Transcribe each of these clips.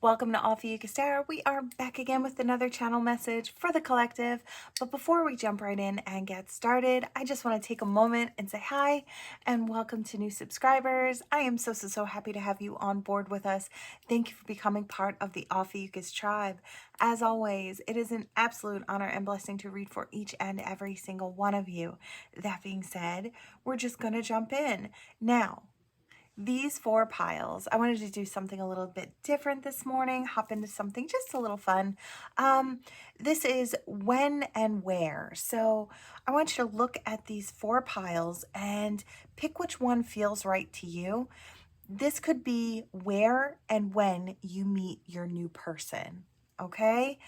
Welcome to Ophiuchus Tarot. We are back again with another channel message for the collective. But before we jump right in and get started, I just want to take a moment and say hi and welcome to new subscribers. I am so happy to have you on board with us. Thank you for becoming part of the Ophiuchus tribe. As always, it is an absolute honor and blessing to read for each and every single one of you. That being said, we're just going to jump in. Now, these four piles, I wanted to do something a little bit different this morning, hop into something just a little fun. This is when and where. So I want you to look at these four piles and pick which one feels right to you. This could be where and when you meet your new person. Okay.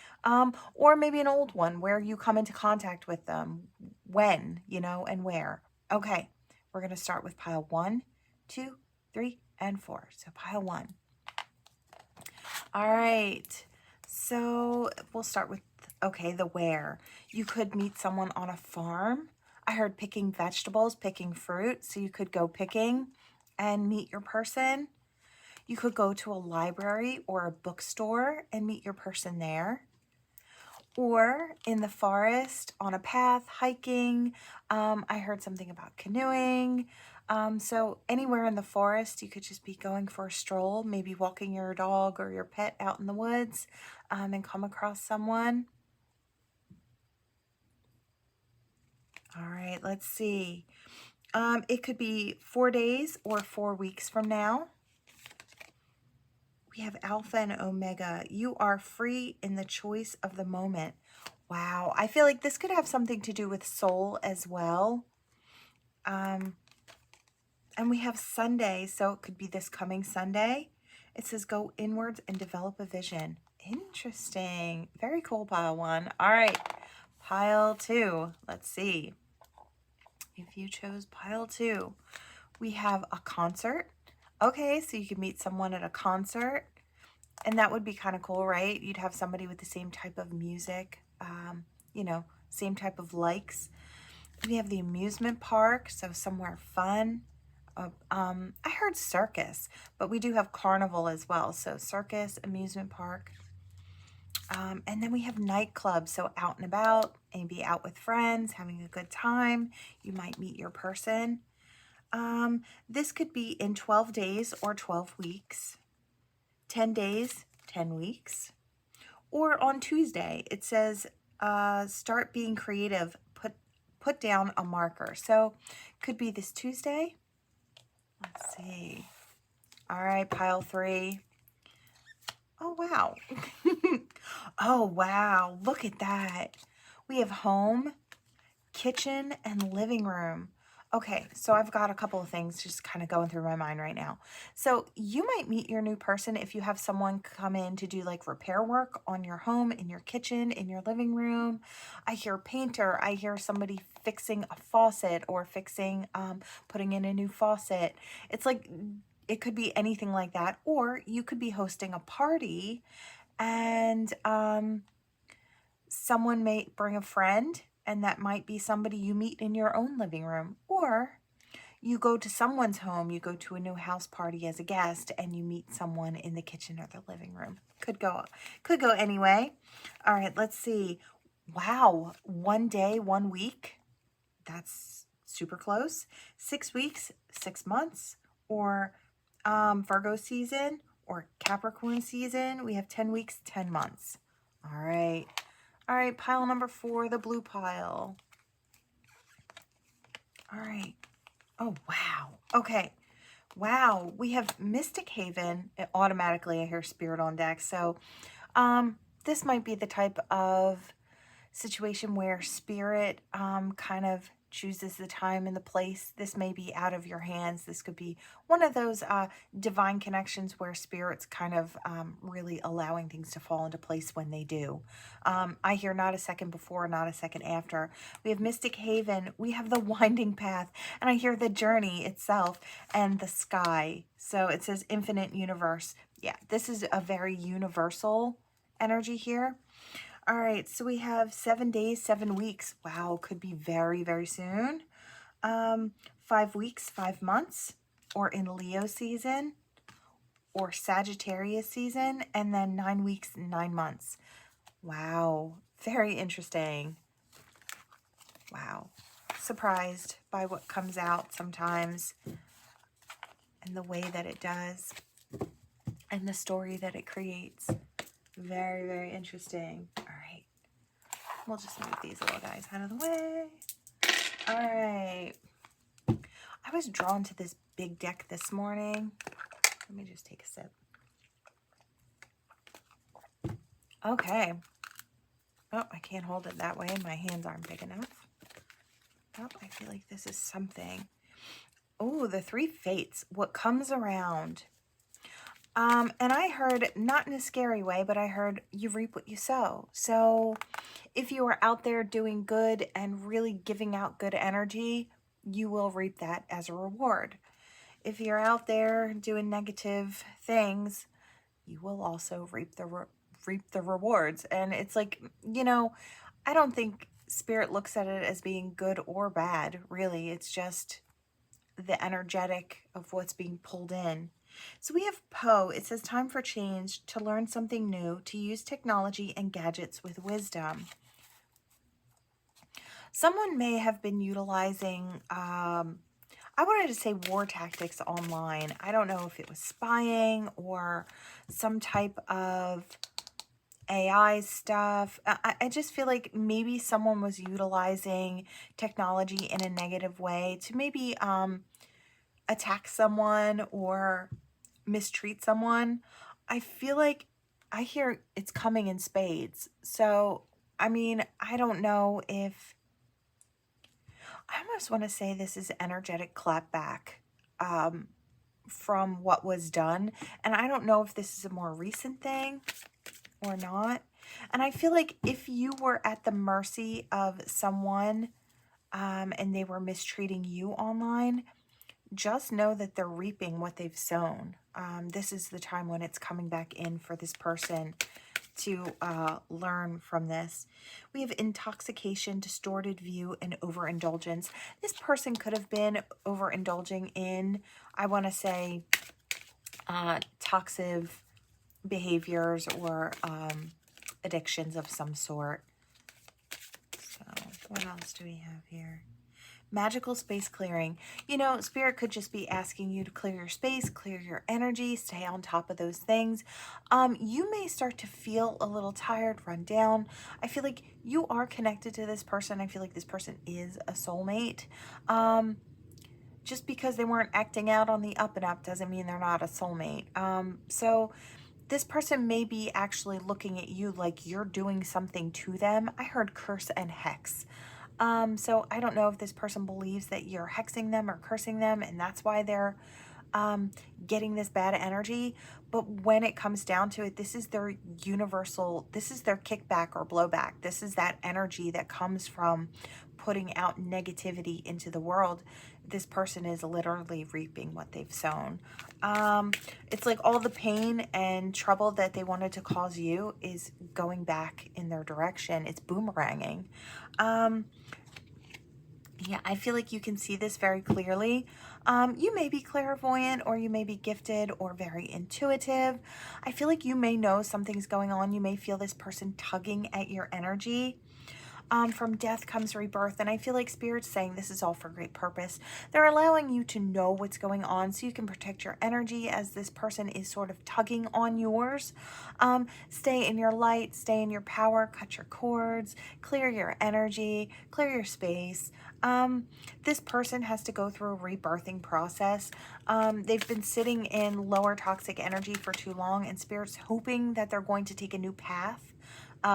Or maybe an old one where you come into contact with them, when, and where. Okay. We're going to start with pile 1, 2, 3, and 4. So pile 1. All right. So we'll start with, okay, the where. You could meet someone on a farm. I heard picking vegetables, picking fruit. So you could go picking and meet your person. You could go to a library or a bookstore and meet your person there. Or in the forest, on a path, hiking. I heard something about canoeing. So anywhere in the forest, you could just be going for a stroll, maybe walking your dog or your pet out in the woods, and come across someone. All right, let's see. It could be 4 days or 4 weeks from now. We have Alpha and Omega. You are free in the choice of the moment. Wow, I feel like this could have something to do with soul as well. And we have Sunday, so it could be this coming Sunday. It says go inwards and develop a vision. Interesting. Very cool, pile 1. All right, pile 2. Let's see. If you chose pile 2, we have a concert. Okay, so you could meet someone at a concert. And that would be kind of cool, right? You'd have somebody with the same type of music, same type of likes. We have the amusement park, so somewhere fun. I heard circus, but we do have carnival as well. So circus, amusement park. And then we have nightclub, so out and about, maybe out with friends, having a good time. You might meet your person. This could be in 12 days or 12 weeks. 10 days, 10 weeks. Or on Tuesday, it says, start being creative, put down a marker. So could be this Tuesday. Let's see. All right, pile 3. Oh, wow. Oh, wow. Look at that. We have home, kitchen, and living room. Okay, so I've got a couple of things just kind of going through my mind right now. So you might meet your new person if you have someone come in to do like repair work on your home, in your kitchen, in your living room. I hear painter. I hear somebody fixing a faucet or fixing, putting in a new faucet. It's like, it could be anything like that. Or you could be hosting a party and someone may bring a friend, and that might be somebody you meet in your own living room. Or you go to someone's home, you go to a new house party as a guest, and you meet someone in the kitchen or the living room. Could go anyway. All right, let's see. Wow, 1 day, 1 week. That's super close. 6 weeks, 6 months, or Virgo season or Capricorn season. We have 10 weeks, 10 months. All right. All right, pile number 4, the blue pile. All right. Oh, wow. Okay. Wow. We have Mystic Haven. Automatically, I hear Spirit on deck. So this might be the type of situation where Spirit kind of chooses the time and the place. This may be out of your hands. This could be one of those divine connections where Spirit's kind of really allowing things to fall into place when they do. I hear not a second before, not a second after. We have Mystic Haven. We have the winding path. And I hear the journey itself and the sky. So it says infinite universe. Yeah, this is a very universal energy here. All right, so we have 7 days, 7 weeks. Wow, could be very soon. 5 weeks, 5 months, or in Leo season, or Sagittarius season, and then 9 weeks, 9 months. Wow. Very interesting. Wow. Surprised by what comes out sometimes and the way that it does and the story that it creates. Very, very interesting. All right. We'll just move these little guys out of the way. All right. I was drawn to this big deck this morning. Let me just take a sip. Okay. Oh, I can't hold it that way. My hands aren't big enough. Oh, I feel like this is something. Oh, the 3 fates. What comes around. And I heard, not in a scary way, but I heard you reap what you sow. So if you are out there doing good and really giving out good energy, you will reap that as a reward. If you're out there doing negative things, you will also reap the rewards. And it's like, you know, I don't think Spirit looks at it as being good or bad, really. It's just the energetic of what's being pulled in. So we have Poe. It says, time for change, to learn something new, to use technology and gadgets with wisdom. Someone may have been utilizing, I wanted to say war tactics online. I don't know if it was spying or some type of AI stuff. I just feel like maybe someone was utilizing technology in a negative way to maybe attack someone or mistreat someone. I feel like I hear it's coming in spades. So, I mean, I don't know if, I almost want to say this is energetic clapback from what was done. And I don't know if this is a more recent thing or not. And I feel like if you were at the mercy of someone and they were mistreating you online, just know that they're reaping what they've sown. This is the time when it's coming back in for this person to learn from this. We have intoxication, distorted view, and overindulgence. This person could have been overindulging in, I want to say, toxic behaviors or addictions of some sort. So what else do we have here? Magical space clearing. You know, Spirit could just be asking you to clear your space, clear your energy, stay on top of those things. You may start to feel a little tired, run down. I feel like you are connected to this person. I feel like this person is a soulmate. Just because they weren't acting out on the up and up doesn't mean they're not a soulmate. So this person may be actually looking at you like you're doing something to them. I heard curse and hex. So I don't know if this person believes that you're hexing them or cursing them, and that's why they're getting this bad energy. But when it comes down to it, this is their universal, this is their kickback or blowback. This is that energy that comes from putting out negativity into the world. This person is literally reaping what they've sown. It's like all the pain and trouble that they wanted to cause you is going back in their direction. It's boomeranging. Yeah, I feel like you can see this very clearly. You may be clairvoyant, or you may be gifted or very intuitive. I feel like you may know something's going on. You may feel this person tugging at your energy. From death comes rebirth, and I feel like Spirit's saying this is all for great purpose. They're allowing you to know what's going on so you can protect your energy as this person is sort of tugging on yours. Stay in your light, stay in your power, cut your cords, clear your energy, clear your space. This person has to go through a rebirthing process. They've been sitting in lower toxic energy for too long, and Spirit's hoping that they're going to take a new path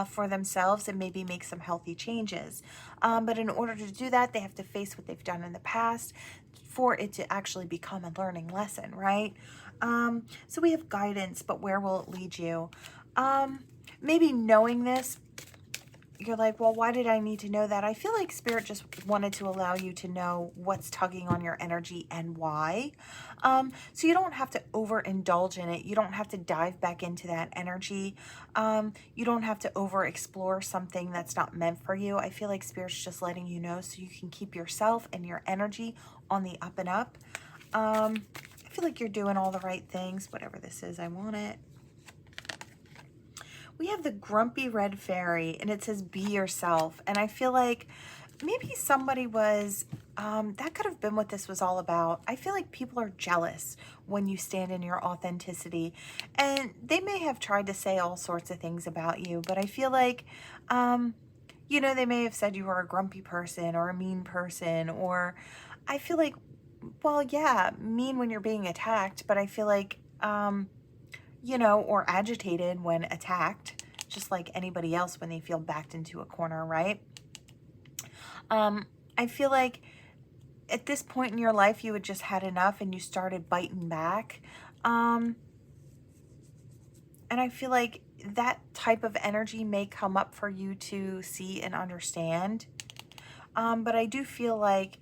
for themselves and maybe make some healthy changes. But in order to do that, they have to face what they've done in the past for it to actually become a learning lesson, right? So we have guidance, but where will it lead you? Maybe knowing this, you're like, well, why did I need to know that? I feel like Spirit just wanted to allow you to know what's tugging on your energy and why. So you don't have to overindulge in it. You don't have to dive back into that energy. You don't have to over-explore something that's not meant for you. I feel like Spirit's just letting you know so you can keep yourself and your energy on the up and up. I feel like you're doing all the right things. Whatever this is, I want it. We have the grumpy red fairy, and it says be yourself. And I feel like maybe somebody was, that could have been what this was all about. I feel like people are jealous when you stand in your authenticity. And they may have tried to say all sorts of things about you, but I feel like, you know, they may have said you were a grumpy person or a mean person, or I feel like, well, yeah, mean when you're being attacked, but I feel like, you know, or agitated when attacked, just like anybody else when they feel backed into a corner, right? I feel like at this point in your life, you had just had enough and you started biting back. And I feel like that type of energy may come up for you to see and understand. But I do feel like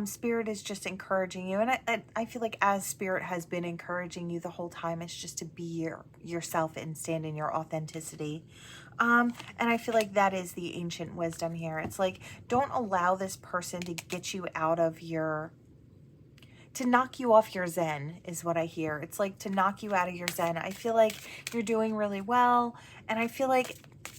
Spirit is just encouraging you. And I feel like as Spirit has been encouraging you the whole time, it's just to be yourself and stand in your authenticity. And I feel like that is the ancient wisdom here. It's like, don't allow this person to get you out of your, to knock you off your zen is what I hear. It's like to knock you out of your zen. I feel like you're doing really well. And I feel like,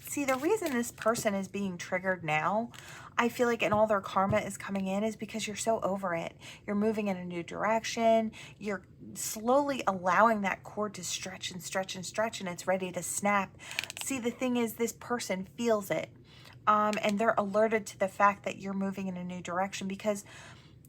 see, the reason this person is being triggered now, I feel like, and all their karma is coming in, is because you're so over it. You're moving in a new direction. You're slowly allowing that cord to stretch and stretch and stretch, and it's ready to snap. See, the thing is, this person feels it. And they're alerted to the fact that you're moving in a new direction, because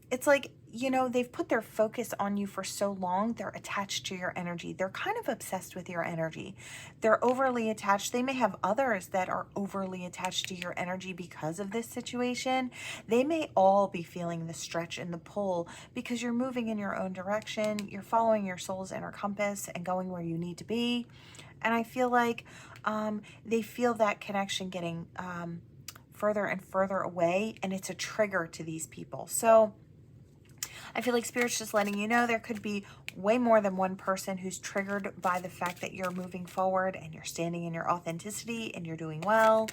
it's like, you know, they've put their focus on you for so long, they're attached to your energy. They're kind of obsessed with your energy. They're overly attached. They may have others that are overly attached to your energy because of this situation. They may all be feeling the stretch and the pull because you're moving in your own direction. You're following your soul's inner compass and going where you need to be. And I feel like they feel that connection getting further and further away, and it's a trigger to these people. So I feel like Spirit's just letting you know there could be way more than one person who's triggered by the fact that you're moving forward and you're standing in your authenticity and you're doing well.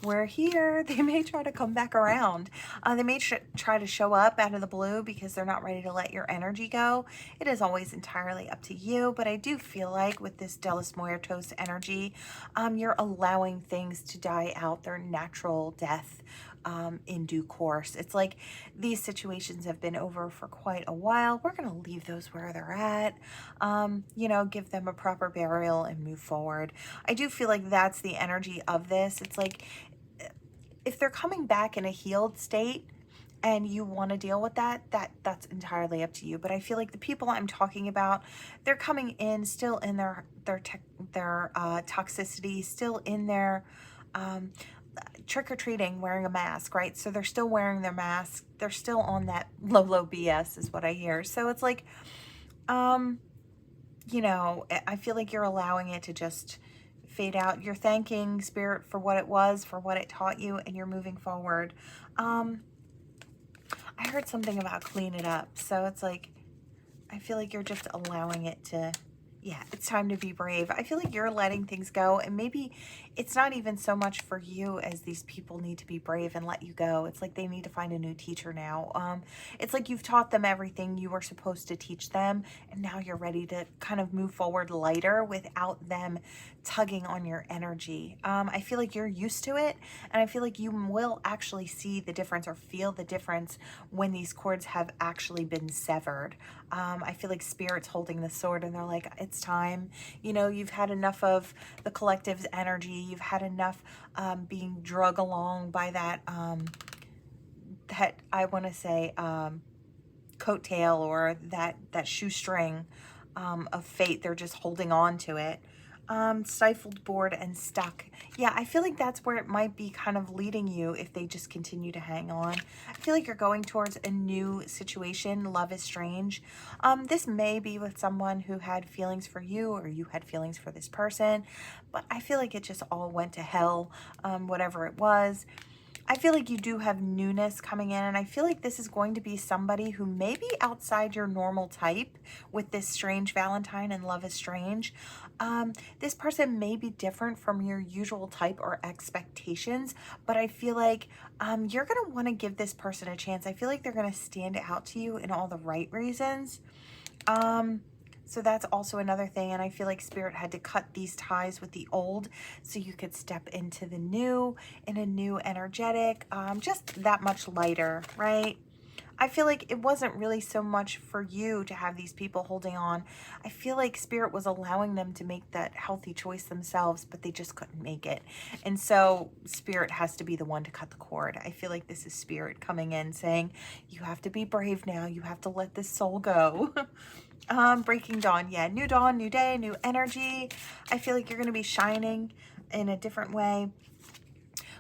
We're here. They may try to come back around. They may try to show up out of the blue because they're not ready to let your energy go. It is always entirely up to you, but I do feel like with this Delos Muertos energy, you're allowing things to die out their natural death in due course. It's like these situations have been over for quite a while. We're going to leave those where they're at, you know, give them a proper burial and move forward. I do feel like that's the energy of this. It's like if they're coming back in a healed state and you want to deal with that's entirely up to you. But I feel like the people I'm talking about, they're coming in still in their toxicity, still in their trick-or-treating, wearing a mask, right? So they're still wearing their mask. They're still on that low BS is what I hear. So it's like, you know, I feel like you're allowing it to just fade out. You're thanking Spirit for what it was, for what it taught you, and you're moving forward. I heard something about clean it up. So it's like, I feel like you're just allowing it to, yeah, it's time to be brave. I feel like you're letting things go, and maybe it's not even so much for you as these people need to be brave and let you go. It's like they need to find a new teacher now. It's like you've taught them everything you were supposed to teach them, and now you're ready to kind of move forward lighter without them tugging on your energy. I feel like you're used to it, and I feel like you will actually see the difference or feel the difference when these cords have actually been severed. I feel like Spirit's holding the sword and they're like, it's time. You know, you've had enough of the collective's energy. You've had enough being drug along by that, that I want to say coattail, or that shoestring of fate. They're just holding on to it. Stifled, bored, and stuck. Yeah, I feel like that's where it might be kind of leading you if they just continue to hang on. I feel like you're going towards a new situation. Love is strange. This may be with someone who had feelings for you, or you had feelings for this person, but I feel like it just all went to hell, whatever it was. I feel like you do have newness coming in, and I feel like this is going to be somebody who may be outside your normal type with this strange Valentine and Love is Strange. This person may be different from your usual type or expectations, but I feel like you're going to want to give this person a chance. I feel like they're going to stand out to you in all the right reasons. So that's also another thing. And I feel like Spirit had to cut these ties with the old so you could step into the new in a new energetic, just that much lighter, right? I feel like it wasn't really so much for you to have these people holding on. I feel like Spirit was allowing them to make that healthy choice themselves, but they just couldn't make it. And so Spirit has to be the one to cut the cord. I feel like this is Spirit coming in saying, you have to be brave now. You have to let this soul go. Breaking dawn. Yeah, new dawn, new day, new energy. I feel like you're going to be shining in a different way.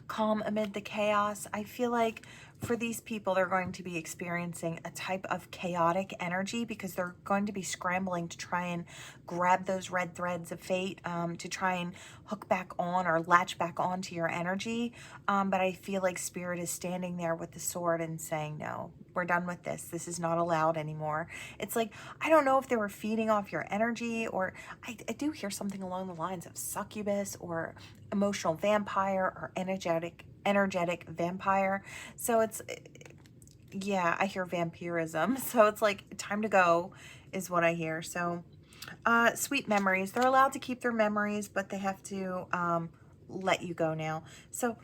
Calm amid the chaos. I feel like for these people, they're going to be experiencing a type of chaotic energy because they're going to be scrambling to try and grab those red threads of fate, to try and hook back on or latch back onto your energy. But I feel like Spirit is standing there with the sword and saying, no, we're done with this. This is not allowed anymore. It's like, I don't know if they were feeding off your energy, or I do hear something along the lines of succubus or emotional vampire or energetic vampire. So it's, yeah, I hear vampirism. So it's like time to go is what I hear. So sweet memories. They're allowed to keep their memories, but they have to let you go now. So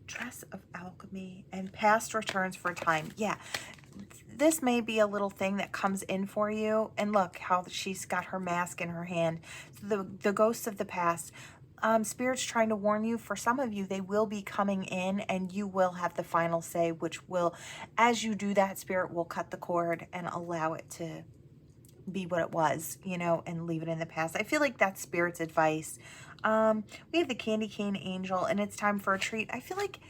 Dress of Alchemy and past returns for time. Yeah, this may be a little thing that comes in for you. And look how she's got her mask in her hand. The ghosts of the past. Spirit's trying to warn you. For some of you, they will be coming in and you will have the final say, which will, as you do that, Spirit will cut the cord and allow it to be what it was, you know, and leave it in the past. I feel like that's Spirit's advice. We have the candy cane angel and it's time for a treat. I feel like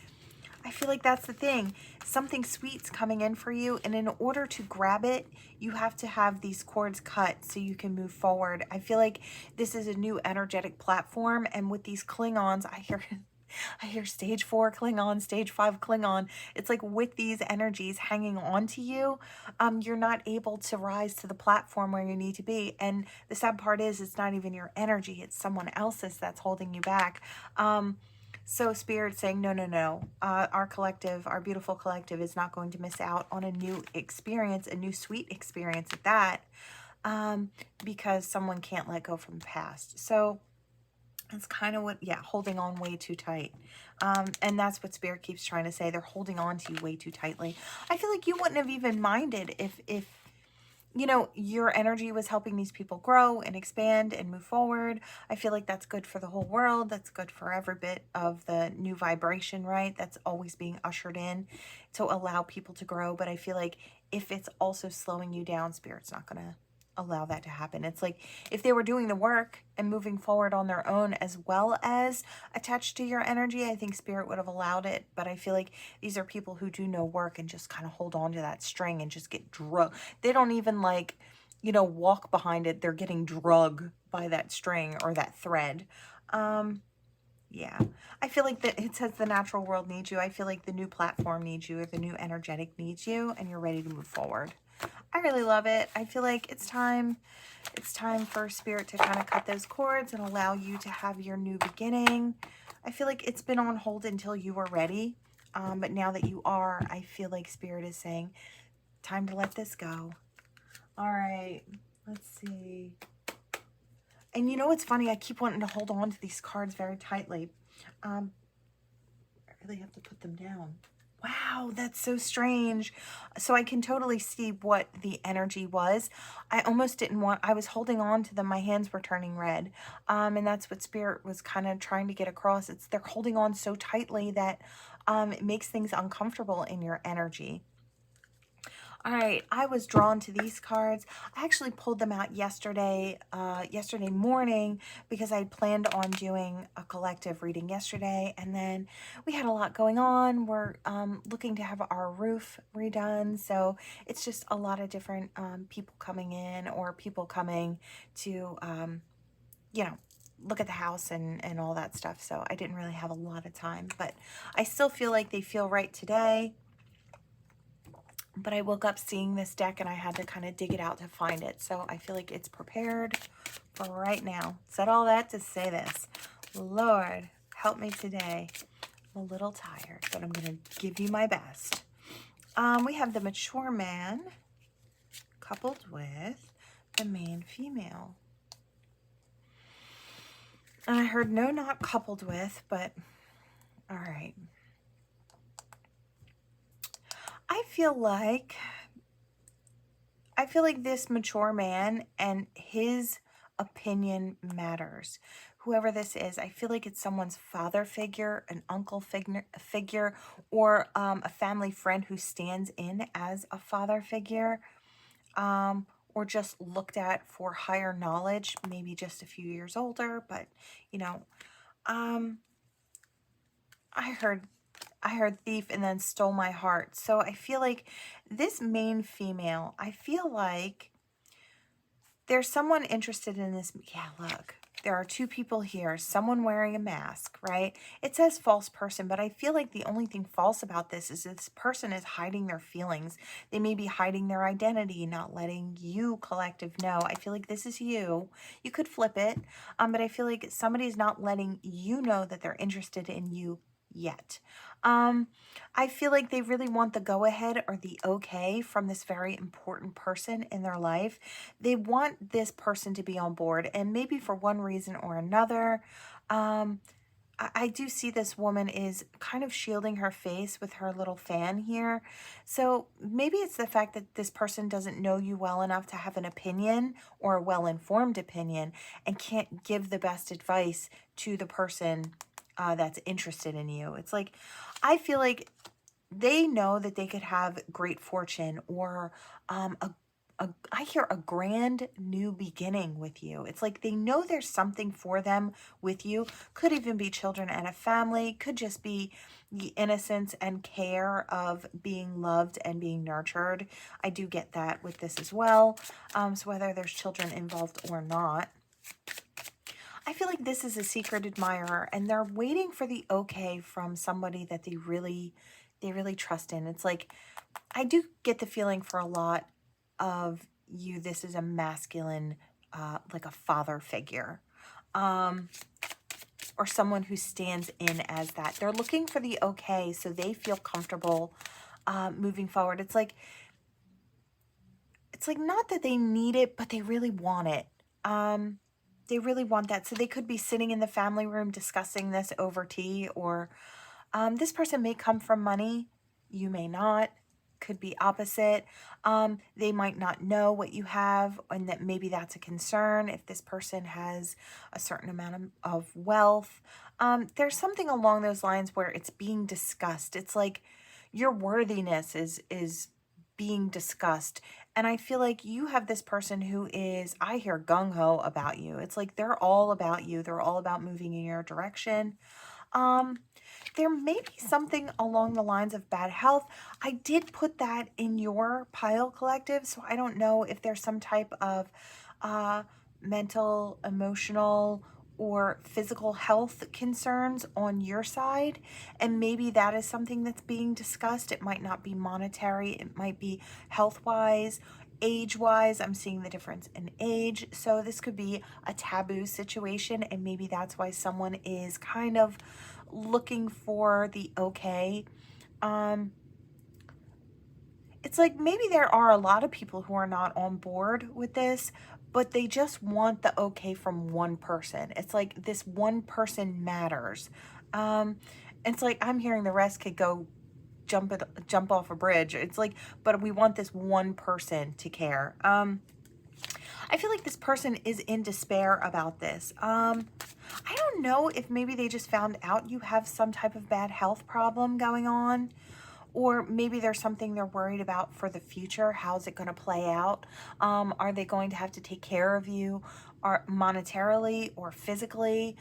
that's the thing. Something sweet's coming in for you, and in order to grab it, you have to have these cords cut so you can move forward. I feel like this is a new energetic platform, and with these Klingons, I hear stage 4 Klingon, stage 5 Klingon. It's like with these energies hanging on to you, you're not able to rise to the platform where you need to be. And the sad part is it's not even your energy, it's someone else's that's holding you back. So Spirit's saying, no, no, no. Our collective, our beautiful collective is not going to miss out on a new experience, a new sweet experience at that, because someone can't let go from the past. So it's kind of what, yeah, holding on way too tight. And that's what Spirit keeps trying to say. They're holding on to you way too tightly. I feel like you wouldn't have even minded if you know, your energy was helping these people grow and expand and move forward. I feel like that's good for the whole world. That's good for every bit of the new vibration, right? That's always being ushered in to allow people to grow. But I feel like if it's also slowing you down, Spirit's not going to allow that to happen. It's like if they were doing the work and moving forward on their own as well as attached to your energy, I think Spirit would have allowed it. But I feel like these are people who do no work and just kind of hold on to that string and just get drugged. They don't even like, you know, walk behind it. They're getting drugged by that string or that thread. Yeah, I feel like that it says the natural world needs you. I feel like the new platform needs you, or the new energetic needs you, and you're ready to move forward. I really love it. I feel like it's time for Spirit to kind of cut those cords and allow you to have your new beginning. I feel like it's been on hold until you were ready. But now that you are, I feel like Spirit is saying, time to let this go. All right, let's see. And you know what's funny? I keep wanting to hold on to these cards very tightly. I really have to put them down. Wow, that's so strange. So I can totally see what the energy was. I almost didn't want, I was holding on to them. My hands were turning red. And that's what Spirit was kind of trying to get across. It's they're holding on so tightly that it makes things uncomfortable in your energy. All right, I was drawn to these cards. I actually pulled them out yesterday morning because I planned on doing a collective reading yesterday, and then we had a lot going on. We're looking to have our roof redone, so it's just a lot of different people coming in, or people coming to, you know, look at the house and all that stuff. So I didn't really have a lot of time, but I still feel like they feel right today. But I woke up seeing this deck and I had to kind of dig it out to find it. So I feel like it's prepared for right now. Said all that to say this. Lord, help me today. I'm a little tired, but I'm going to give you my best. We have the mature man coupled with the main female. And I heard no, not coupled with, but all right. I feel like this mature man and his opinion matters. Whoever this is, I feel like it's someone's father figure, an uncle figure, or a family friend who stands in as a father figure, or just looked at for higher knowledge, maybe just a few years older, but you know, I heard thief and then stole my heart. So I feel like this main female, I feel like there's someone interested in this. Yeah, look, there are two people here, someone wearing a mask, right? It says false person, but I feel like the only thing false about this is this person is hiding their feelings. They may be hiding their identity, not letting you, collective, know. I feel like this is you. You could flip it, but I feel like somebody's not letting you know that they're interested in you yet. I feel like they really want the go-ahead or the okay from this very important person in their life. They want this person to be on board, and maybe for one reason or another, I do see this woman is kind of shielding her face with her little fan here. So maybe it's the fact that this person doesn't know you well enough to have an opinion or a well-informed opinion and can't give the best advice to the person that's interested in you. It's like, I feel like they know that they could have great fortune or I hear a grand new beginning with you. It's like they know there's something for them with you. Could even be children and a family. Could just be the innocence and care of being loved and being nurtured. I do get that with this as well. So whether there's children involved or not, I feel like this is a secret admirer and they're waiting for the okay from somebody that they really trust in. It's like, I do get the feeling for a lot of you, this is a masculine, like a father figure, or someone who stands in as that. They're looking for the okay so they feel comfortable moving forward. It's like not that they need it, but they really want it. They really want that. So they could be sitting in the family room discussing this over tea, or this person may come from money. You may not. Could be opposite. They might not know what you have, and that maybe that's a concern if this person has a certain amount of wealth. There's something along those lines where it's being discussed. It's like your worthiness is being discussed. And I feel like you have this person who is, I hear gung-ho about you. It's like they're all about you. They're all about moving in your direction. There may be something along the lines of bad health. I did put that in your pile, collective, so I don't know if there's some type of mental, emotional, or physical health concerns on your side, and maybe that is something that's being discussed. It might not be monetary, it might be health-wise, age-wise. I'm seeing the difference in age, so this could be a taboo situation, and maybe that's why someone is kind of looking for the okay. It's like maybe there are a lot of people who are not on board with this, but they just want the okay from one person. It's like this one person matters. It's like I'm hearing the rest could go jump off a bridge. It's like, but we want this one person to care. I feel like this person is in despair about this. I don't know if maybe they just found out you have some type of bad health problem going on, or maybe there's something they're worried about for the future. How's it going to play out? Are they going to have to take care of you, or monetarily or physically?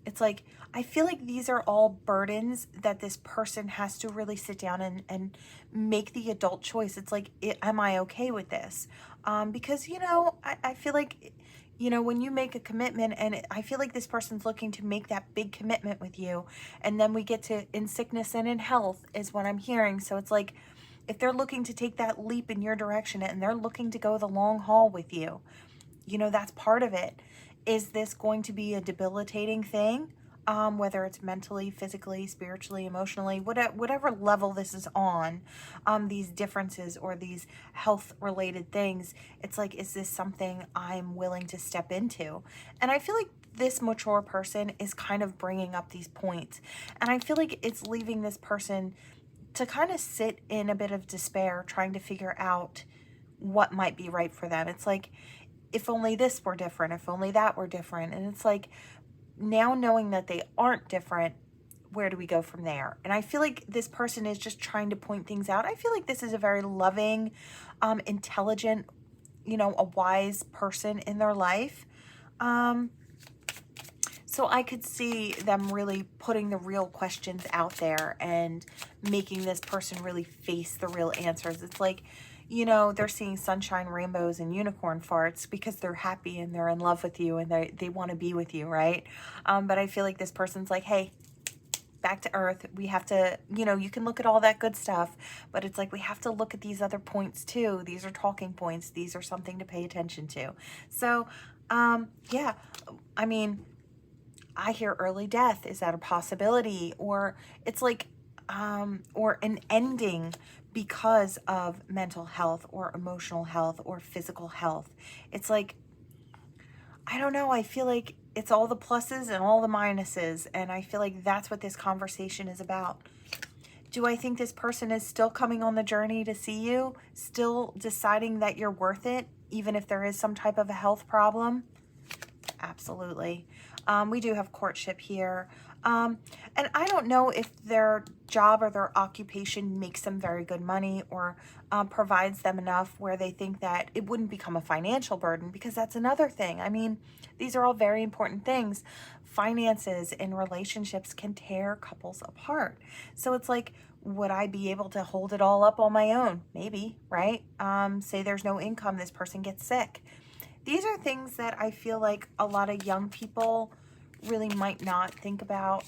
It's like, I feel like these are all burdens that this person has to really sit down and make the adult choice. It's like, am I okay with this? Because, I feel like, You know, when you make a commitment, and I feel like this person's looking to make that big commitment with you, and then we get to in sickness and in health is what I'm hearing. So it's like, if they're looking to take that leap in your direction and they're looking to go the long haul with you, you know, that's part of it. Is this going to be a debilitating thing? Whether it's mentally, physically, spiritually, emotionally, whatever level this is on, these differences or these health related things, it's like, is this something I'm willing to step into? And I feel like this mature person is kind of bringing up these points. And I feel like it's leaving this person to kind of sit in a bit of despair, trying to figure out what might be right for them. It's like, if only this were different, if only that were different. And it's like, now knowing that they aren't different, where do we go from there? And I feel like this person is just trying to point things out. I feel like this is a very loving, intelligent, you know, a wise person in their life. So I could see them really putting the real questions out there and making this person really face the real answers. It's like, you know, they're seeing sunshine, rainbows, and unicorn farts because they're happy and they're in love with you and they want to be with you, right? But I feel like this person's like, hey, back to earth. We have to, you know, you can look at all that good stuff, but it's like, we have to look at these other points too. These are talking points. These are something to pay attention to. So, yeah, I mean, I hear early death. Is that a possibility? Or it's like, or an ending because of mental health or emotional health or physical health. It's like, I don't know. I feel like it's all the pluses and all the minuses. And I feel like that's what this conversation is about. Do I think this person is still coming on the journey to see you? Still deciding that you're worth it, even if there is some type of a health problem? Absolutely. We do have courtship here. And I don't know if their job or their occupation makes them very good money or provides them enough where they think that it wouldn't become a financial burden, because that's another thing. I mean, these are all very important things. Finances in relationships can tear couples apart. So it's like, would I be able to hold it all up on my own? Maybe, right? Say there's no income, this person gets sick. These are things that I feel like a lot of young people really might not think about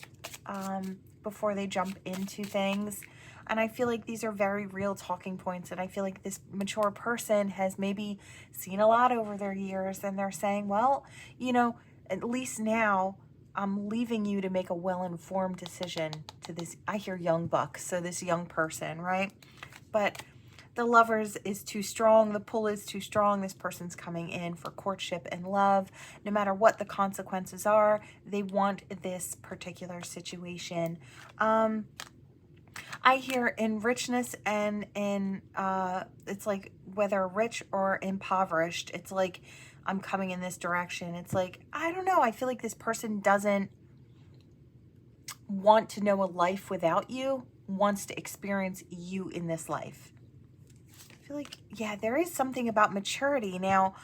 before they jump into things. And I feel like these are very real talking points. And I feel like this mature person has maybe seen a lot over their years. And they're saying, well, you know, at least now I'm leaving you to make a well-informed decision to this. I hear young buck, so this young person, right? But the lovers is too strong. The pull is too strong. This person's coming in for courtship and love. No matter what the consequences are, they want this particular situation. I hear in richness and in, it's like whether rich or impoverished, it's like I'm coming in this direction. It's like, I don't know. I feel like this person doesn't want to know a life without you, wants to experience you in this life. I feel like, yeah, there is something about maturity. Now,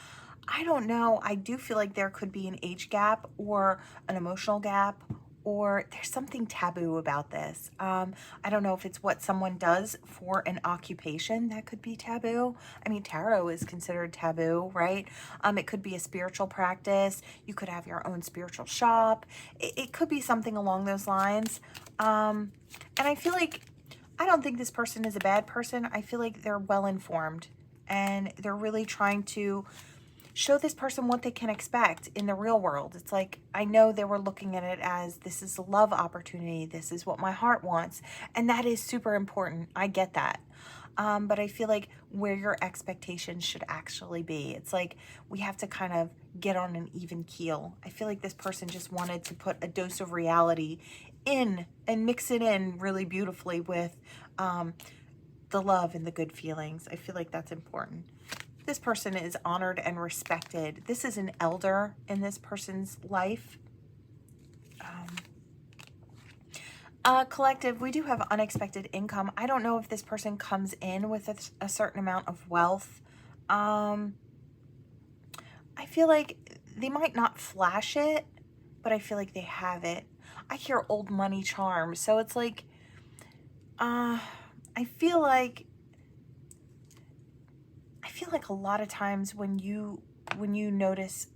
I don't know. I do feel like there could be an age gap or an emotional gap, or there's something taboo about this. I don't know if it's what someone does for an occupation that could be taboo. I mean, tarot is considered taboo, right? It could be a spiritual practice. You could have your own spiritual shop. It could be something along those lines. And I feel like, I don't think this person is a bad person. I feel like they're well informed and they're really trying to show this person what they can expect in the real world. It's like, I know they were looking at it as, this is a love opportunity. This is what my heart wants. And that is super important. I get that. But I feel like where your expectations should actually be. It's like, we have to kind of get on an even keel. I feel like this person just wanted to put a dose of reality in and mix it in really beautifully with the love and the good feelings. I feel like that's important. This person is honored and respected. This is an elder in this person's life. Collective, we do have unexpected income. I don't know if this person comes in with a certain amount of wealth. I feel like they might not flash it, but I feel like they have it. I hear old money charm. So it's like, I feel like a lot of times when you when you notice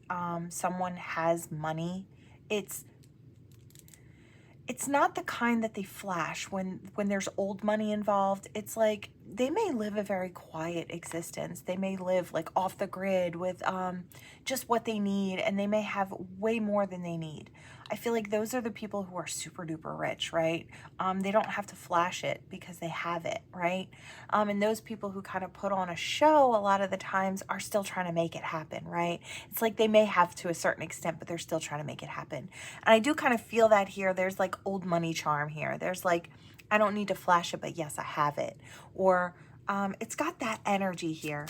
someone has money, it's not the kind that they flash when there's old money involved. It's like they may live a very quiet existence. They may live like off the grid with just what they need, and they may have way more than they need. I feel like those are the people who are super duper rich, right? They don't have to flash it because they have it, right? And those people who kind of put on a show a lot of the times are still trying to make it happen, right? It's like they may have to a certain extent, but they're still trying to make it happen. And I do kind of feel that here. There's like old money charm here. There's like, I don't need to flash it, but yes, I have it. Or it's got that energy here.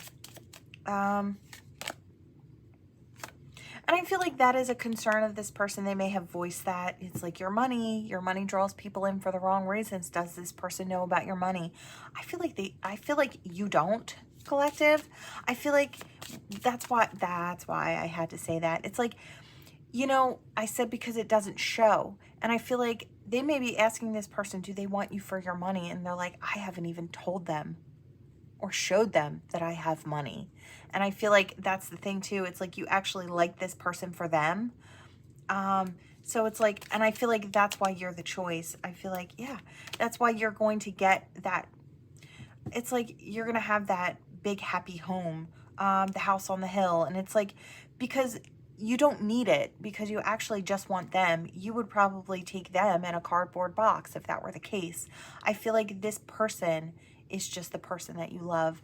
And I feel like that is a concern of this person. They may have voiced that. It's like your money draws people in for the wrong reasons. Does this person know about your money? I feel like you don't, collective. I feel like that's why I had to say that. It's like, you know, I said because it doesn't show. And I feel like they may be asking this person, do they want you for your money? And they're like, I haven't even told them or showed them that I have money. And I feel like that's the thing too. It's like you actually like this person for them. So it's like, and I feel like that's why you're the choice. I feel like, yeah, that's why you're going to get that. It's like you're going to have that big happy home, the house on the hill. And it's like, because you don't need it, because you actually just want them, you would probably take them in a cardboard box if that were the case. I feel like this person is just the person that you love.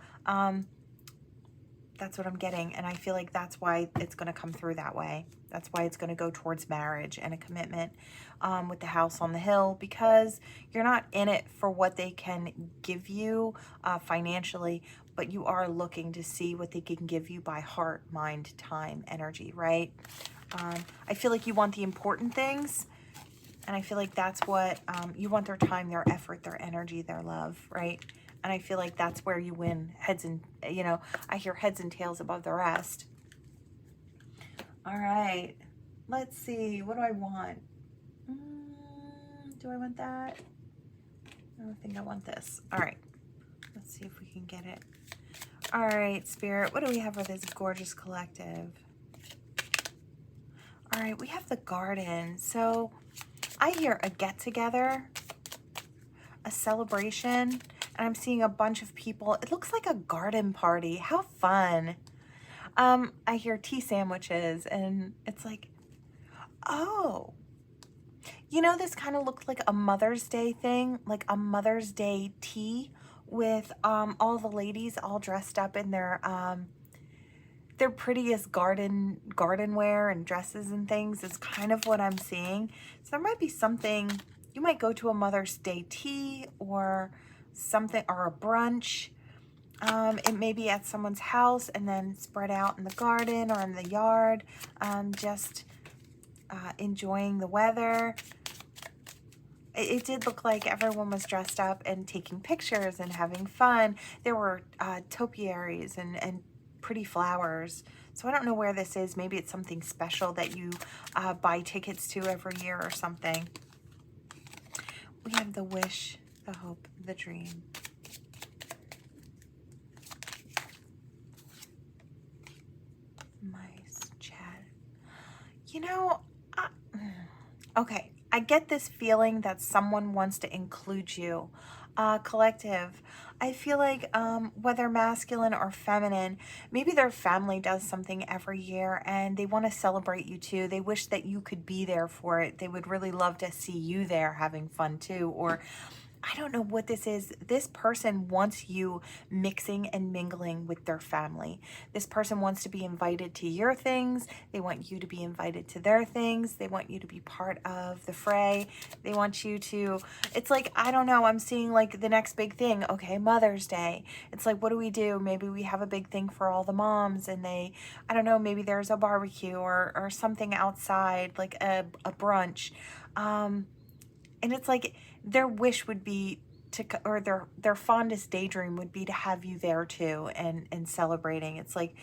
That's what I'm getting. And I feel like that's why it's going to come through that way. That's why it's going to go towards marriage and a commitment with the house on the hill, because you're not in it for what they can give you financially, but you are looking to see what they can give you by heart, mind, time, energy, right? I feel like you want the important things. And I feel like that's what you want: their time, their effort, their energy, their love, right? And I feel like that's where you win heads and, you know, I hear heads and tails above the rest. All right. Let's see. What do I want? Do I want that? I don't think I want this. All right. Let's see if we can get it. All right, Spirit. What do we have for this gorgeous collective? All right. We have the garden. So I hear a get-together, a celebration, and I'm seeing a bunch of people. It looks like a garden party. How fun. I hear tea sandwiches, and it's like, oh, you know, this kind of looked like a Mother's Day thing, like a Mother's Day tea with all the ladies all dressed up in their prettiest garden wear and dresses and things. Is kind of what I'm seeing. So there might be something. You might go to a Mother's Day tea or something, or a brunch. It may be at someone's house and then spread out in the garden or in the yard, just enjoying the weather. It did look like everyone was dressed up and taking pictures and having fun. There were topiaries and pretty flowers. So I don't know where this is. Maybe it's something special that you buy tickets to every year or something. We have the wish, the hope, the dream. Nice chat. You know, okay, I get this feeling that someone wants to include you. Collective, I feel like whether masculine or feminine, maybe their family does something every year and they want to celebrate you too. They wish that you could be there for it. They would really love to see you there having fun too. Or I don't know what this is. This person wants you mixing and mingling with their family. This person wants to be invited to your things. They want you to be invited to their things. They want you to be part of the fray. They want you to, it's like, I don't know, I'm seeing like the next big thing. Okay, Mother's Day. It's like, what do we do? Maybe we have a big thing for all the moms and they, I don't know, maybe there's a barbecue or something outside, like a brunch. And it's like their wish would be to, or their fondest daydream would be to have you there too and celebrating. It's like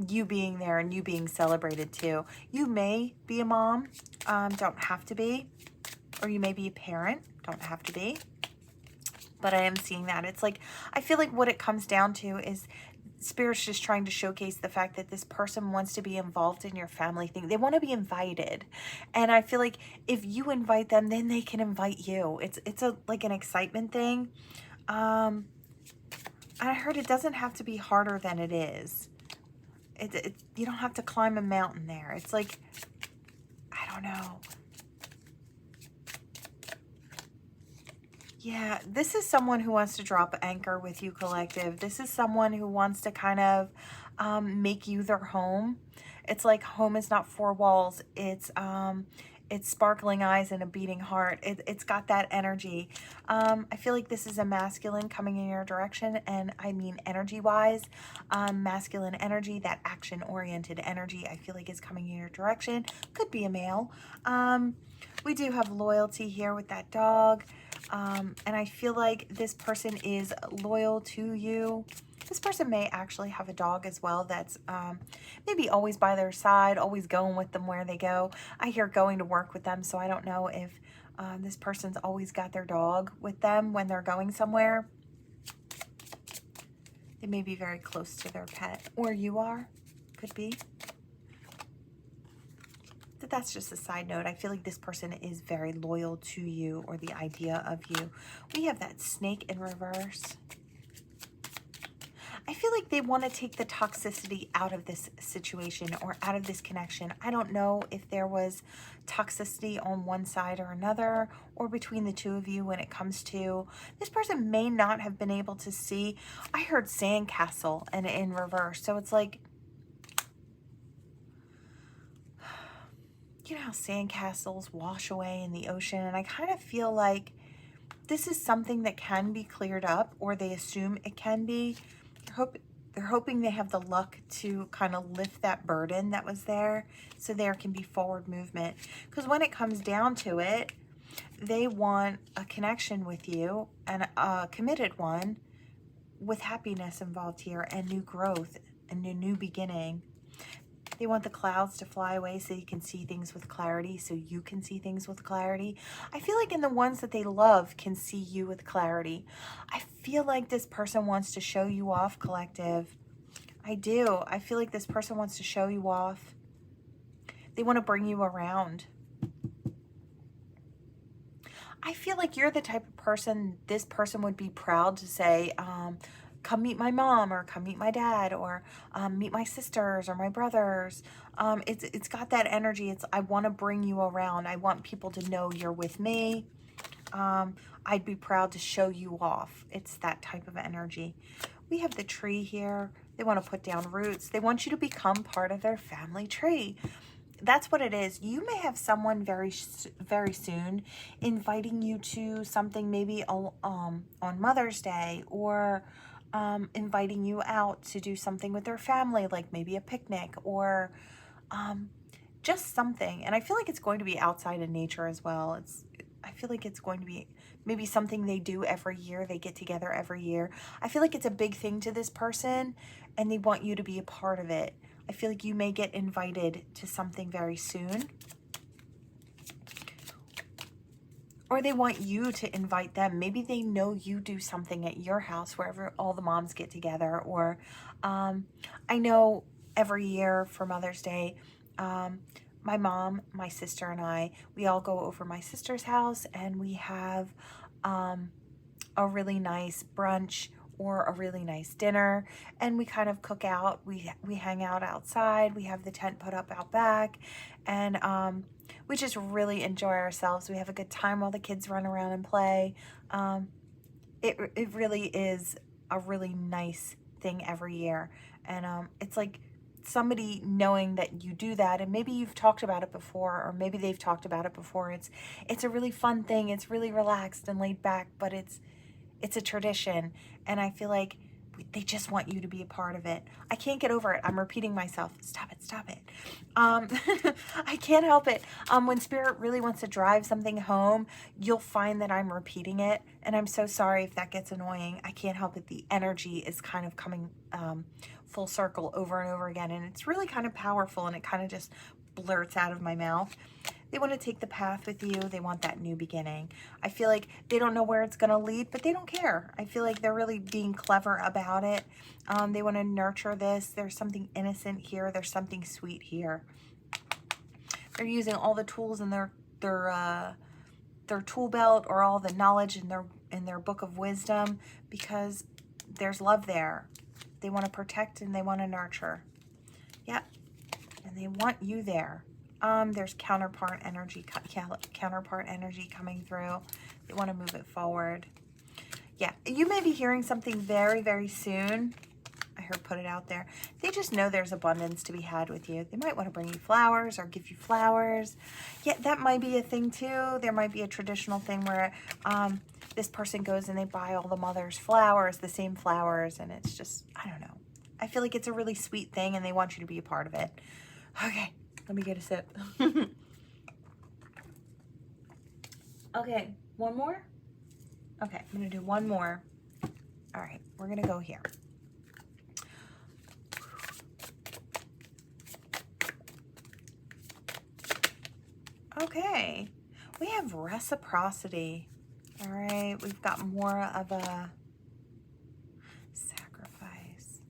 you being there and you being celebrated too. You may be a mom, don't have to be, or you may be a parent, don't have to be. But I am seeing that. It's like, I feel like what it comes down to is Spirit's just trying to showcase the fact that this person wants to be involved in your family thing. They want to be invited. And I feel like if you invite them, then they can invite you. It's a like an excitement thing. I heard it doesn't have to be harder than it is. You don't have to climb a mountain there. It's like, I don't know. Yeah, this is someone who wants to drop anchor with you, collective. This is someone who wants to kind of make you their home. It's like home is not four walls. It's sparkling eyes and a beating heart. It's got that energy. I feel like this is a masculine coming in your direction, and I mean energy-wise, masculine energy, that action-oriented energy, I feel like is coming in your direction. Could be a male. We do have loyalty here with that dog. And I feel like this person is loyal to you. This person may actually have a dog as well that's maybe always by their side, always going with them where they go. I hear going to work with them, so I don't know if this person's always got their dog with them when they're going somewhere. They may be very close to their pet, or you are, could be. But that's just a side note. I feel like this person is very loyal to you or the idea of you. We have that snake in reverse. I feel like they want to take the toxicity out of this situation or out of this connection. I don't know if there was toxicity on one side or another, or between the two of you when it comes to, this person may not have been able to see. I heard sandcastle and in reverse. So it's like, you know how sandcastles wash away in the ocean, and I kind of feel like this is something that can be cleared up, or they assume it can be. They're hoping they have the luck to kind of lift that burden that was there, so there can be forward movement. Because when it comes down to it, they want a connection with you, and a committed one with happiness involved here, and new growth and a new beginning. They want the clouds to fly away so you can see things with clarity, so you can see things with clarity. I feel like in the ones that they love can see you with clarity. I feel like this person wants to show you off, collective. I do. I feel like this person wants to show you off. They want to bring you around. I feel like you're the type of person this person would be proud to say, come meet my mom, or come meet my dad, or meet my sisters or my brothers. It's got that energy. It's, I want to bring you around. I want people to know you're with me. I'd be proud to show you off. It's that type of energy. We have the tree here. They want to put down roots. They want you to become part of their family tree. That's what it is. You may have someone very soon inviting you to something, maybe on Mother's Day, or inviting you out to do something with their family, like maybe a picnic, or just something. And I feel like it's going to be outside in nature as well. I feel like it's going to be maybe something they do every year. They get together every year. I feel like it's a big thing to this person, and they want you to be a part of it. I feel like you may get invited to something very soon. Or they want you to invite them. Maybe they know you do something at your house wherever all the moms get together. Or I know every year for Mother's Day, my mom, my sister, and I, we all go over my sister's house, and we have a really nice brunch or a really nice dinner, and we kind of cook out. We hang out outside. We have the tent put up out back, and we just really enjoy ourselves. We have a good time while the kids run around and play. It really is a really nice thing every year, and it's like somebody knowing that you do that, and maybe you've talked about it before, or maybe they've talked about it before. It's a really fun thing. It's really relaxed and laid back, but it's a tradition, and I feel like they just want you to be a part of it. I can't get over it. I'm repeating myself. Stop it. I can't help it. When Spirit really wants to drive something home, you'll find that I'm repeating it, and I'm so sorry if that gets annoying. I can't help it. The energy is kind of coming full circle over and over again, and it's really kind of powerful, and it kind of just blurts out of my mouth. They want to take the path with you. They want that new beginning. I feel like they don't know where it's going to lead, but they don't care. I feel like they're really being clever about it. They want to nurture this. There's something innocent here. There's something sweet here. They're using all the tools in their tool belt, or all the knowledge in their book of wisdom, because there's love there. They want to protect and they want to nurture. Yep. And they want you there. There's counterpart energy coming through. They want to move it forward. Yeah, you may be hearing something very, very soon. I heard put it out there. They just know there's abundance to be had with you. They might want to bring you flowers or give you flowers. Yeah, that might be a thing too. There might be a traditional thing where this person goes and they buy all the mothers flowers, the same flowers, and it's just, I don't know. I feel like it's a really sweet thing and they want you to be a part of it. Okay, let me get a sip. Okay, one more? Okay, I'm going to do one more. All right, we're going to go here. Okay, we have reciprocity. All right, we've got more of a sacrifice.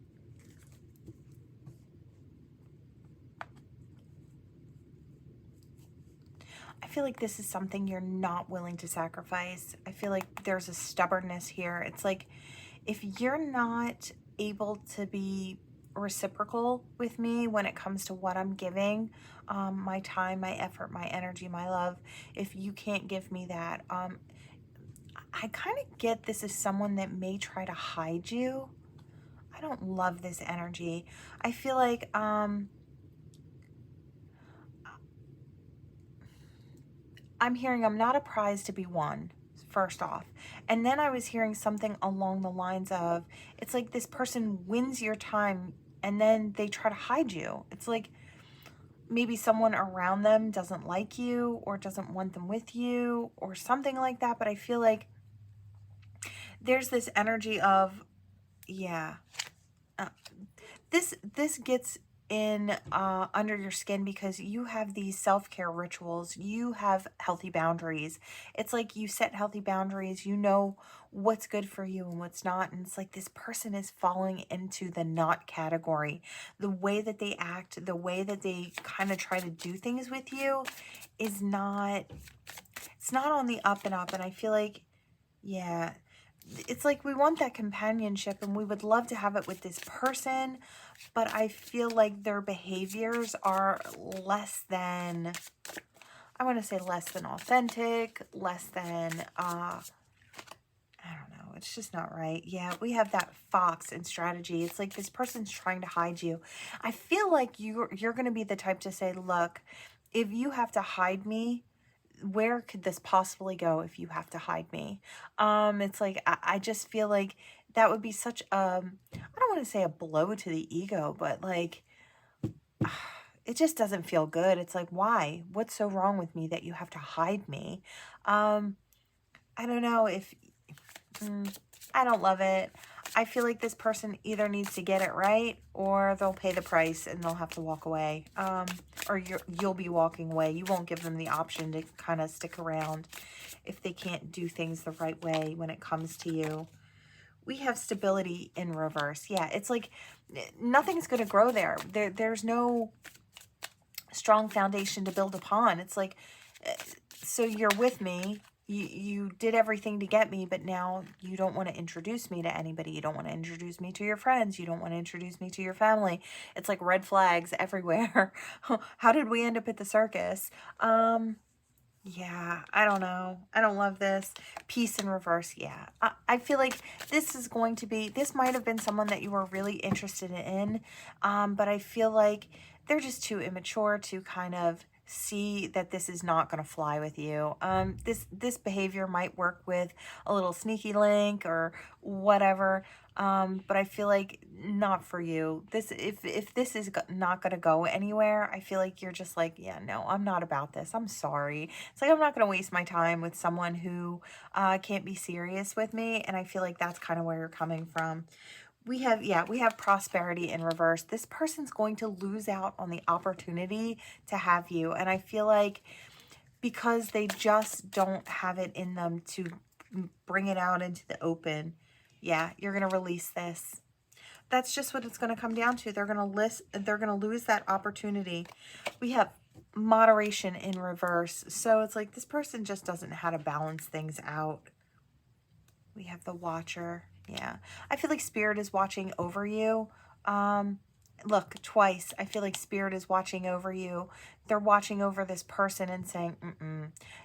I feel like this is something you're not willing to sacrifice. I feel like there's a stubbornness here. It's like if you're not able to be reciprocal with me when it comes to what I'm giving, my time, my effort, my energy, my love, if you can't give me that, I kind of get this as someone that may try to hide you. I don't love this energy. I feel like I'm hearing I'm not a prize to be won, first off. And then I was hearing something along the lines of, it's like this person wins your time and then they try to hide you. It's like maybe someone around them doesn't like you or doesn't want them with you or something like that. But I feel like there's this energy of, yeah, this gets in under your skin because you have these self-care rituals. You have healthy boundaries. It's like you set healthy boundaries. You know what's good for you and what's not. And it's like this person is falling into the not category. The way that they act, the way that they kind of try to do things with you is not, it's not on the up and up. And I feel like, yeah, it's like we want that companionship and we would love to have it with this person, but I feel like their behaviors are less than, I want to say less than authentic, less than, I don't know, it's just not right. Yeah, we have that fox in strategy. It's like this person's trying to hide you. I feel like you're going to be the type to say, look, if you have to hide me, where could this possibly go if you have to hide me? It's like, I just feel like that would be such I don't want to say a blow to the ego, but like, it just doesn't feel good. It's like, why? What's so wrong with me that you have to hide me? I don't know if, I don't love it. I feel like this person either needs to get it right or they'll pay the price and they'll have to walk away. Or you'll be walking away. You won't give them the option to kind of stick around if they can't do things the right way when it comes to you. We have stability in reverse. Yeah, it's like nothing's going to grow there. There's no strong foundation to build upon. It's like, so you're with me. You did everything to get me, but now you don't want to introduce me to anybody. You don't want to introduce me to your friends. You don't want to introduce me to your family. It's like red flags everywhere. How did we end up at the circus? Yeah, I don't know. I don't love this. Peace in reverse. Yeah, I feel like this is going to be, this might have been someone that you were really interested in, but I feel like they're just too immature to kind of see that this is not going to fly with you. This behavior might work with a little sneaky link or whatever, but I feel like not for you. This, if this is not going to go anywhere, I feel like you're just like, yeah, no, I'm not about this. I'm sorry. It's like I'm not going to waste my time with someone who can't be serious with me, and I feel like that's kind of where you're coming from. We have prosperity in reverse. This person's going to lose out on the opportunity to have you. And I feel like because they just don't have it in them to bring it out into the open. Yeah, you're going to release this. That's just what it's going to come down to. They're going to lose that opportunity. We have moderation in reverse. So it's like this person just doesn't know how to balance things out. We have the Watcher. Yeah. I feel like Spirit is watching over you. Look, twice. I feel like Spirit is watching over you. They're watching over this person and saying,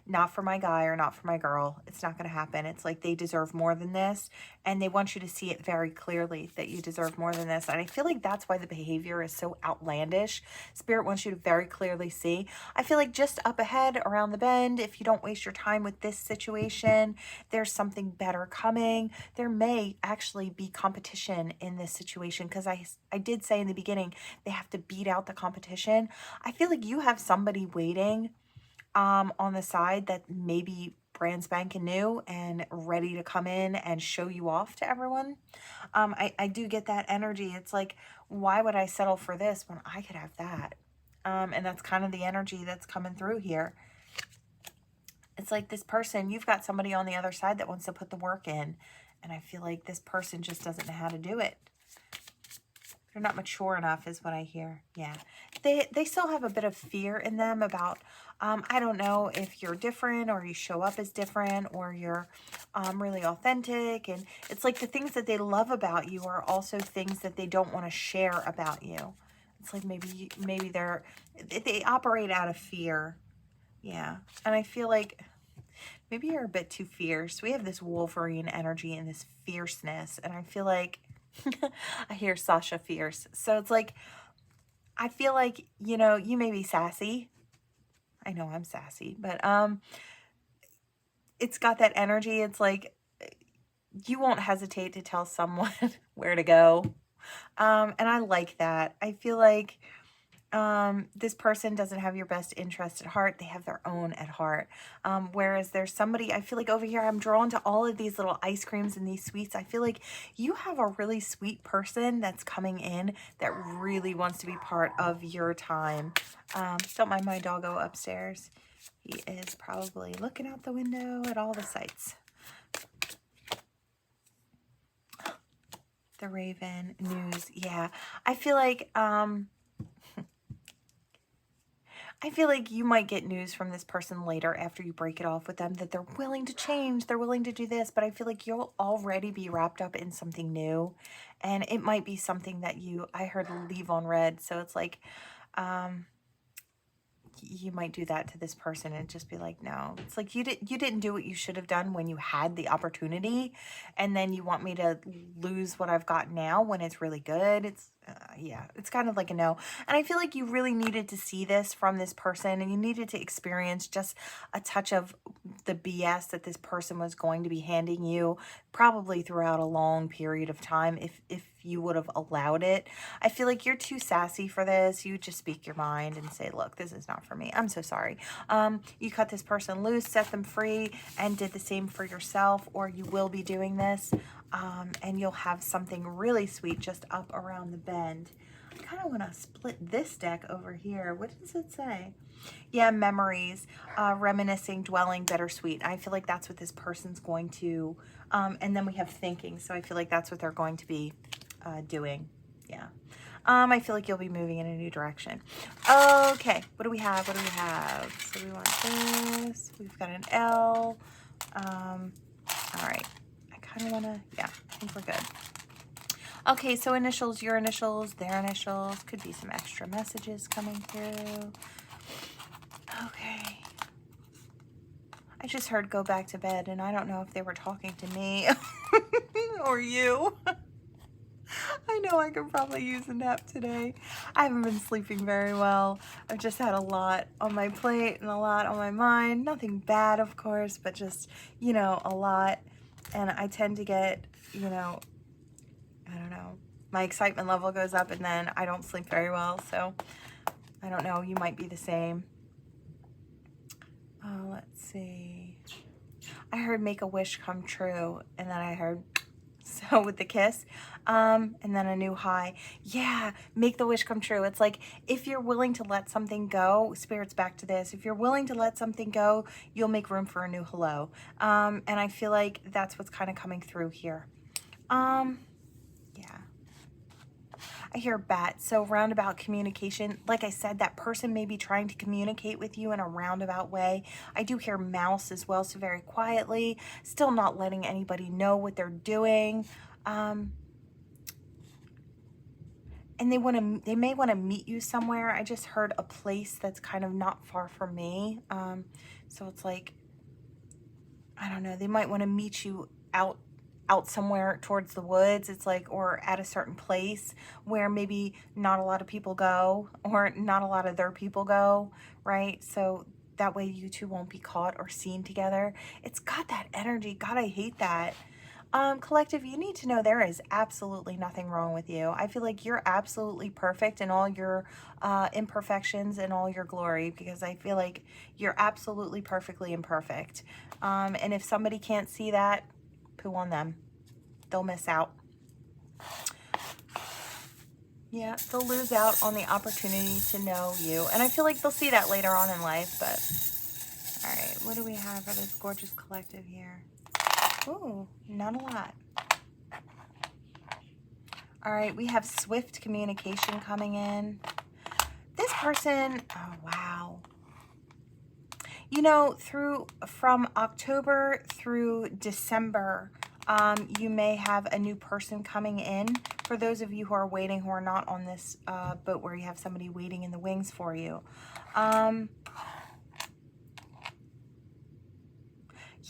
not for my guy or not for my girl. It's not going to happen. It's like they deserve more than this. And they want you to see it very clearly that you deserve more than this. And I feel like that's why the behavior is so outlandish. Spirit wants you to very clearly see. I feel like just up ahead, around the bend, if you don't waste your time with this situation, there's something better coming. There may actually be competition in this situation, because I did say in the beginning, they have to beat out the competition. I feel like you have somebody waiting on the side that maybe brand spanking new and ready to come in and show you off to everyone. I do get that energy. It's like, why would I settle for this when I could have that? And that's kind of the energy that's coming through here. It's like this person, you've got somebody on the other side that wants to put the work in. And I feel like this person just doesn't know how to do it. They're not mature enough is what I hear. Yeah. They still have a bit of fear in them about, I don't know if you're different or you show up as different or you're really authentic. And it's like the things that they love about you are also things that they don't want to share about you. It's like maybe they operate out of fear. Yeah. And I feel like maybe you're a bit too fierce. We have this Wolverine energy and this fierceness. And I feel like I hear Sasha Fierce. So it's like, I feel like, you know, you may be sassy. I know I'm sassy, but it's got that energy. It's like, you won't hesitate to tell someone where to go. And I like that. I feel like this person doesn't have your best interest at heart. They have their own at heart. Whereas there's somebody, I feel like over here, I'm drawn to all of these little ice creams and these sweets. I feel like you have a really sweet person that's coming in that really wants to be part of your time. Don't mind my doggo upstairs. He is probably looking out the window at all the sights. The Raven news. Yeah. I feel like, you might get news from this person later after you break it off with them that they're willing to change, they're willing to do this, but I feel like you'll already be wrapped up in something new, and it might be something that I heard leave on red, so it's like, you might do that to this person and just be like, no. It's like you didn't do what you should have done when you had the opportunity, and then you want me to lose what I've got now when it's really good. It's yeah, it's kind of like a no. And I feel like you really needed to see this from this person, and you needed to experience just a touch of the BS that this person was going to be handing you, probably throughout a long period of time, if you would have allowed it. I feel like you're too sassy for this. You just speak your mind and say, look, this is not for me. I'm so sorry. You cut this person loose, set them free, and did the same for yourself, or you will be doing this, and you'll have something really sweet just up around the bend. I kind of want to split this deck over here. What does it say? Yeah, memories, reminiscing, dwelling, bittersweet. I feel like that's what this person's going to, and then we have thinking. So I feel like that's what they're going to be doing. Yeah. I feel like you'll be moving in a new direction. Okay, what do we have? What do we have? So we want this. We've got an L. All right. I kind of want to, yeah, I think we're good. Okay, so initials, your initials, their initials. Could be some extra messages coming through. Okay. I just heard go back to bed, and I don't know if they were talking to me or you. I know I could probably use a nap today. I haven't been sleeping very well. I've just had a lot on my plate and a lot on my mind. Nothing bad, of course, but just, you know, a lot. And I tend to get, you know, I don't know, my excitement level goes up and then I don't sleep very well. So I don't know, you might be the same. Let's see. I heard make a wish come true, and then I heard So with the kiss, and then a new high. Yeah, make the wish come true. It's like, if you're willing to let something go, Spirit's back to this. If you're willing to let something go, you'll make room for a new hello. And I feel like that's what's kind of coming through here. Yeah. I hear bat, so roundabout communication. Like I said, that person may be trying to communicate with you in a roundabout way. I do hear mouse as well, so very quietly, still not letting anybody know what they're doing. And they may want to meet you somewhere. I just heard a place that's kind of not far from me. So it's like, I don't know, they might want to meet you out somewhere towards the woods. It's like, or at a certain place where maybe not a lot of people go, or not a lot of their people go, right? So that way you two won't be caught or seen together. It's got that energy. God, I hate that. Collective, you need to know there is absolutely nothing wrong with you. I feel like you're absolutely perfect in all your imperfections and all your glory, because I feel like you're absolutely perfectly imperfect. And if somebody can't see that, poo on them. They'll miss out. Yeah, they'll lose out on the opportunity to know you. And I feel like they'll see that later on in life, but... All right, what do we have for this gorgeous collective here? Ooh, not a lot. All right, we have swift communication coming in. This person, oh, wow. You know, from October through December, you may have a new person coming in. For those of you who are waiting, who are not on this boat where you have somebody waiting in the wings for you.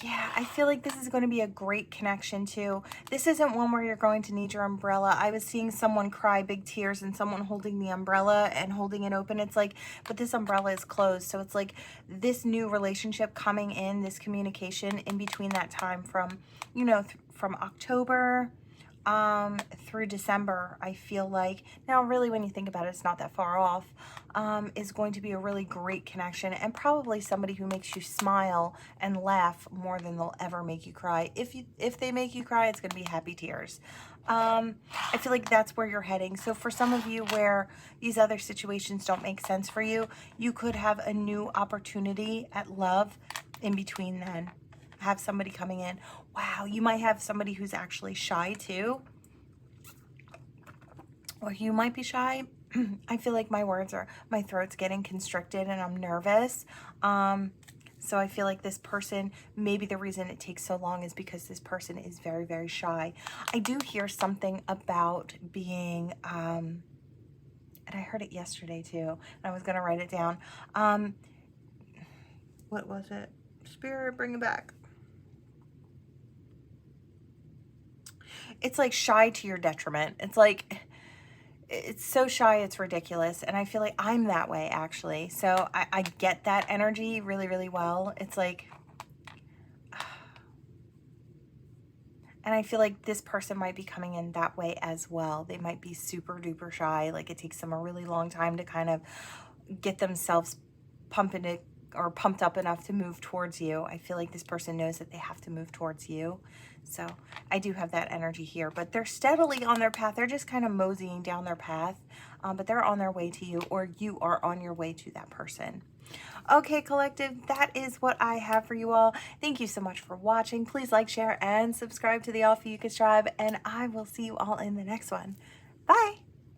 Yeah, I feel like this is going to be a great connection too. This isn't one where you're going to need your umbrella. I was seeing someone cry big tears and someone holding the umbrella and holding it open. It's like, but this umbrella is closed. So it's like this new relationship coming in, this communication in between that time from, you know, from October through December. I feel like, now really when you think about it, it's not that far off, is going to be a really great connection, and probably somebody who makes you smile and laugh more than they'll ever make you cry. If they make you cry, it's going to be happy tears. I feel like that's where you're heading. So for some of you where these other situations don't make sense for you, you could have a new opportunity at love in between then. Have somebody coming in. Wow, you might have somebody who's actually shy too. Or you might be shy. I feel like my throat's getting constricted and I'm nervous. So I feel like this person, maybe the reason it takes so long is because this person is very, very shy. I do hear something about being, and I heard it yesterday too, and I was going to write it down. What was it? Spirit, bring it back. It's like shy to your detriment. It's like, it's so shy, it's ridiculous. And I feel like I'm that way, actually. So I get that energy really, really well. It's like, and I feel like this person might be coming in that way as well. They might be super duper shy. Like it takes them a really long time to kind of get themselves pumped up enough to move towards you. I feel like this person knows that they have to move towards you. So I do have that energy here, but they're steadily on their path. They're just kind of moseying down their path, but they're on their way to you, or you are on your way to that person. Okay, collective, that is what I have for you all. Thank you so much for watching. Please like, share, and subscribe to the Ophiuchus Tribe, and I will see you all in the next one. Bye.